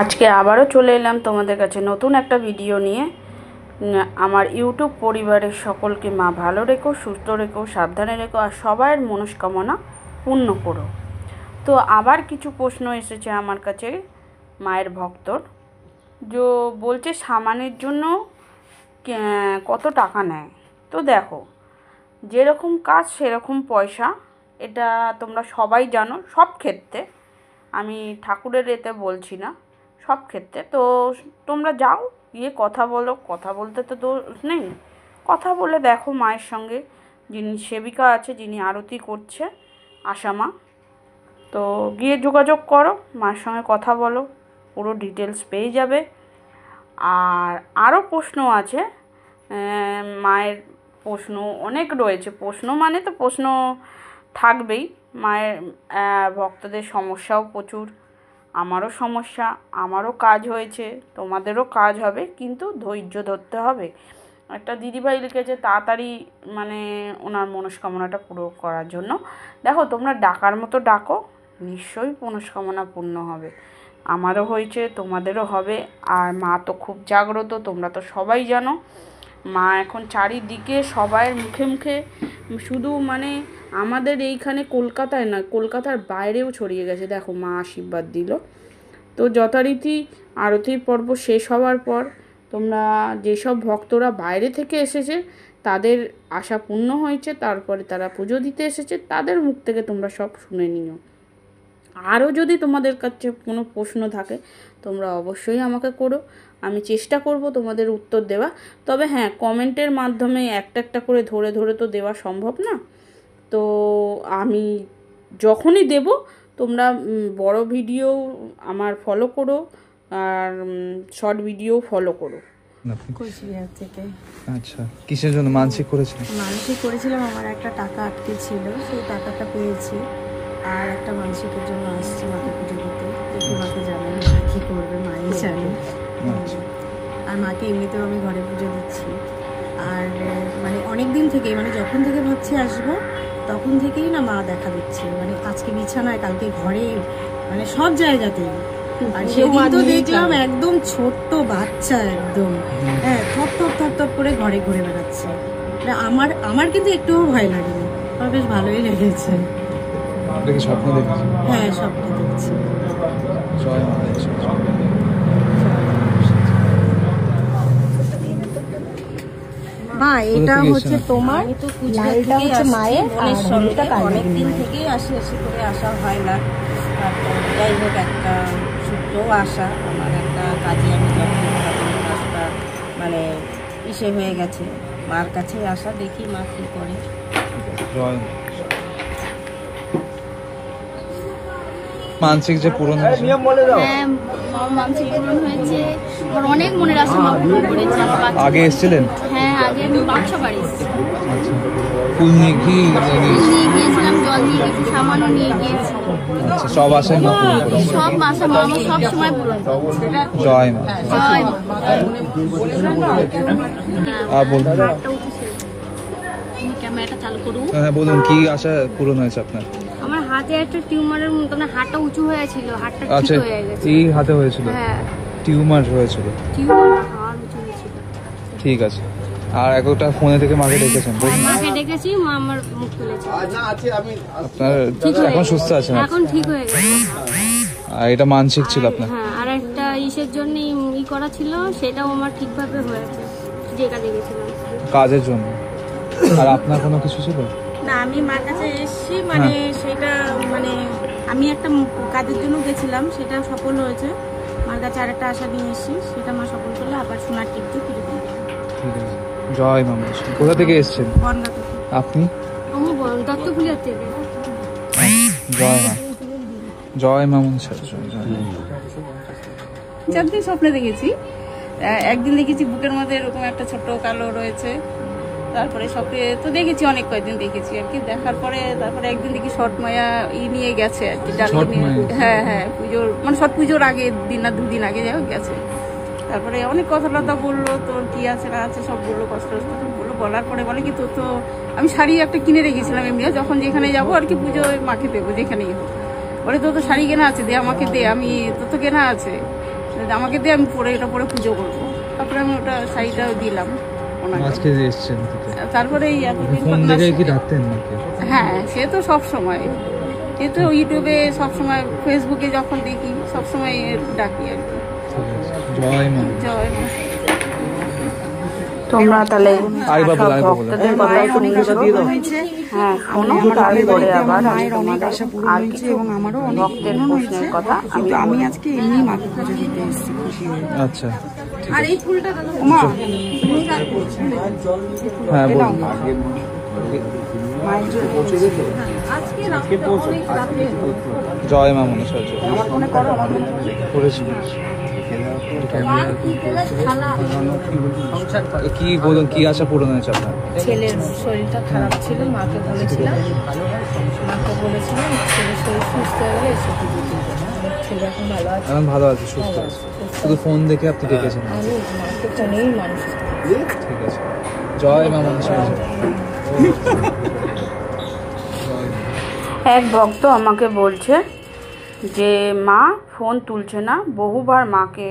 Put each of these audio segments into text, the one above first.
আজকে আবারও চলে এলাম তোমাদের কাছে নতুন একটা ভিডিও নিয়ে। আমার ইউটিউব পরিবারের সকলকে মা ভালো রেখো, সুস্থ রেখো, সাবধানে রেখো আর সবার মনস্কামনা পূর্ণ করো। তো আবার কিছু প্রশ্ন এসেছে আমার কাছে মায়ের ভক্তর, যে বলছে সামানের জন্য কত টাকা নেয়। তো দেখো, যেরকম কাজ সেরকম পয়সা, এটা তোমরা সবাই জানো। সব ক্ষেত্রে, আমি ঠাকুরের এতে বলছি না, সব ক্ষেত্রে। তো তোমরা যাও, গিয়ে কথা বলো, কথা বলতে তো দোষ নেই, কথা বলে দেখো মায়ের সঙ্গে। যিনি সেবিকা আছে, যিনি আরতি করছে, আশা মা, তো গিয়ে যোগাযোগ করো, মায়ের সঙ্গে কথা বলো, পুরো ডিটেলস পেয়ে যাবে। আর আরও প্রশ্ন আছে, মায়ের প্রশ্ন অনেক রয়েছে। প্রশ্ন মানে তো প্রশ্ন থাকবেই। মায়ের ভক্তদের সমস্যাও প্রচুর, আমারও সমস্যা, আমারও কাজ হয়েছে, তোমাদেরও কাজ হবে, কিন্তু ধৈর্য ধরতে হবে। একটা দিদিভাই লিখেছে তাড়াতাড়ি মানে ওনার মনস্কামনাটা পুরো করার জন্য। দেখো, তোমরা ডাকার মতো ডাকো, নিশ্চয়ই মনস্কামনা পূর্ণ হবে। আমারও হয়েছে, তোমাদেরও হবে। আর মা তো খুব জাগ্রত, তোমরা তো সবাই জানো। মা এখন চারিদিকে সবার মুখে মুখে, শুধু মানে আমাদের এইখানে কলকাতায় নয়, কলকাতার বাইরেও ছড়িয়ে গেছে। দেখো, মা আশীর্বাদ দিল। তো যথারীতি আরতির পর্ব শেষ হওয়ার পর তোমরা যেসব ভক্তরা বাইরে থেকে এসেছে, তাদের আশা পূর্ণ হয়েছে, তারপরে তারা পুজো দিতে এসেছে, তাদের মুখ থেকে তোমরা সব শুনে নিও। আরও যদি তোমাদের কাছে কোনো প্রশ্ন থাকে, তোমরা অবশ্যই আমাকে করো, আমি চেষ্টা করব তোমাদের উত্তর দেওয়া। তবে হ্যাঁ, কমেন্টের মাধ্যমে একটা একটা করে ধরে ধরে তো দেওয়া সম্ভব না। তো আমি যখনই দেব, তোমরা বড় ভিডিও আমার ফলো করো আর শর্ট ভিডিও ফলো করো। কোচবিহার থেকে। আচ্ছা, কিসের জন্য মানসিক করেছিলেন? মানসিক করেছিলাম, আমার একটা টাকা আটকে ছিল, সেই টাকাটা পেয়েছি। আর একটা মানসিকের জন্য আসছি মাকে পুজো দিতে। দেখি মাকে জানেন কী করবে, মাই জানে। আর মাকে এমনিতেও আমি ঘরে পুজো দিচ্ছি। আর মানে অনেক দিন থেকেই, মানে যখন থেকে ভাবছি আসবো তখন থেকেই না মা দেখা দিচ্ছে। মানে আজকে বিছানায়, কালকে ঘরে, মানে সব জায়গাতেই। আর সেদিন তো দেখলাম একদম ছোট্ট বাচ্চা, একদম হ্যাঁ থপ থপ থপ থপ করে ঘরে ঘুরে বেড়াচ্ছে। আমার কিন্তু একটুও ভয় লাগেনি, আমার বেশ ভালোই লেগেছে। স্বপ্ন দেখছি। হ্যাঁ, স্বপ্ন দেখছি। মা, এটা হচ্ছে তোমার, লালটা হচ্ছে মায়ের, আর হলুদটা অনেকদিন থেকেই আসি করে আসা হয় না। যাই হোক, একটা সূত্রও আসা, আমার একটা কাজে আমি কাজটা মানে ইসে হয়ে গেছে, মার কাছে আসা। দেখি মা কী করে। মানসিক যে পূরণ হয়েছে, হ্যাঁ মানসিক পূরণ হয়েছে। আমার অনেক মনের আশা পূরণ করেছে। আগে এসেছিলেন? হ্যাঁ, আগে আমি 500 বার এসেছি। আচ্ছা, ফুল নিয়ে নিয়ে গিয়েছিলাম, জল নিয়ে গেছি, সামানও নিয়ে গিয়েছি। আচ্ছা, সব আশাই মা পূরণ করেছে। সব আশা মা আমার সব সময় পূরণ করেছে। জয় মা। জয় মা। আর বলুন, ক্যামেরাটা চালু করুন। হ্যাঁ বলুন, কি আশা পূরণ হয়েছে আপনার? আমার হাতে একটা টিউমারের মতো, না হাতটা উঁচু হয়েছিল, হাতটা আচ্ছা, ঠিক হয়ে গেছে। এই হাতে হয়েছিল? হ্যাঁ, টিউমার হয়েছিল। টিউমার হাড় উঁচু হয়েছিল। ঠিক আছে। আর একটা ফোনে থেকে মাকে ডেকেছেন? মাকে ডেকেছি, মা আমার মুখ তুলেছে। আপনার এখন সুস্থ আছেন? এখন ঠিক হয়ে গেছে। আর এটা মানসিক ছিল আপনার? হ্যাঁ, আর একটা ইসের জন্য করা ছিল, সেটাও আমার ঠিকভাবে হয়েছে, যে কাজে গেছিলাম কাজের জন্য। আর আপনার কোনো কিছু ছিল না? আমি মার কাছে এসেছি, মানে সেটা মানে আমি একটা কাজের জন্য গেছিলাম, সেটা সফল হয়েছে। মার কাছে আর একটা আশা নিয়ে এসেছি, সেটা মা সফল করলে আবার সোনার টিপ দিয়ে পুজো দিই। ঠিক আছে। জয় মা। কোথা থেকে এসেছেন আপনি? আমি দত্তপুলিয়া থেকে। জয় মা। জয় মা মনসা। চারদিন স্বপ্নে দেখেছি। একদিন দেখেছি বুকের মধ্যে এরকম একটা ছোট্ট কালো রয়েছে। তারপরে স্বপ্নে তো দেখেছি, অনেক কয়েকদিন দেখেছি আর কি। দেখার পরে তারপরে একদিন দেখি ছট মায়া নিয়ে গেছে আর কি। হ্যাঁ হ্যাঁ, পুজোর মানে ছট পুজোর আগে দিন না 2 দিন আগে যাও গেছে। তারপরে অনেক কথাবার্তা বললো, তোর কি আছে না আছে সব বললো, কষ্ট বললো। বলার পরে বলে কি, তোর তো আমি শাড়ি একটা কিনে রেখেছিলাম এমনিও, যখন যেখানে যাবো আর কি পুজো মাকে দেবো যেখানেই হোক। বলে তোর তো শাড়ি কেনা আছে, দে আমাকে দে, আমি তোর তো কেনা আছে। আমাকে দিয়ে আমি পরে এটা পরে পুজো করবো। তারপরে আমি ওটা শাড়িটাও দিলাম ওনাকে। আজকে যে এসছেন তারপরে এই এতদিন ফোন পর দেখে না- কি ডাকতেন নাকি? হ্যাঁ, সে তো সব সময়, এ তো ইউটিউবে সব সময়, ফেসবুকে যখন দেখি সব সময় ডাকি আর কি। ঠিক আছে, জয় মা। জয় মা। তোমরা তাহলে আরেকবার বলো, আরেকবার বলো। ভক্তদের কথা শুনছো? হ্যাঁ, শোনো, তারপরে আবার মায়ের অনেক আশা পূরণ আর হয়েছে কিছু এবং আমারও অনেক ভক্তের পূরণ হয়েছে, প্রশ্নের কথা কিন্তু আমি আজকে এমনি মাকে পুজো দিতে এসেছি খুশি হয়ে। আচ্ছা, আর এই ফুলটা মা হ্যাঁ বলুন। মায়ের জন্য জয় মা মনসা জয়। আমার মনে করো, আমার মনে করো। করেছি। কি বলুন, কি আশা পূরণ হয়েছে আপনার? ছেলের শরীরটা খারাপ ছিল, মাকে বলেছিলাম, ছেলের শরীর সুস্থ হয়ে গেলে এসে পুজো দিতে। ছেলে এখন ভালো আছে, এখন ভালো আছে, সুস্থ আছে। শুধু ফোন দেখে আপনি দেখেছেন? আমি মাকে ফোনেই মানুষ। ঠিক আছে, জয় মা মনসা জয়। এক ভক্ত আমাকে বলছে যে মা ফোন তুলছে না, বহুবার মাকে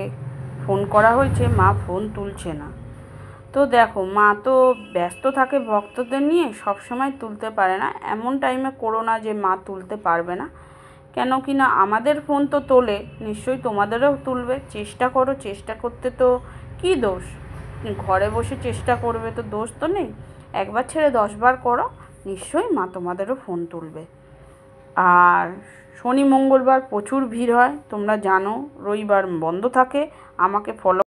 ফোন করা হয়েছে, মা ফোন তুলছে না। তো দেখো, মা তো ব্যস্ত থাকে ভক্তদের নিয়ে, সব সময় তুলতে পারে না। এমন টাইমে করো না যে মা তুলতে পারবে না, কেন কি না আমাদের ফোন তো তোলে, নিশ্চয়ই তোমাদেরও তুলবে। চেষ্টা করো, চেষ্টা করতে তো কী দোষ, ঘরে বসে চেষ্টা করবে তো দোষ তো নেই। একবার ছেড়ে 10 বার করো, নিশ্চয়ই মা তোমাদেরও ফোন তুলবে। আর শনি মঙ্গলবার প্রচুর ভিড় হয়, তোমরা জানো, রবিবার বন্ধ থাকে। আমাকে ফলো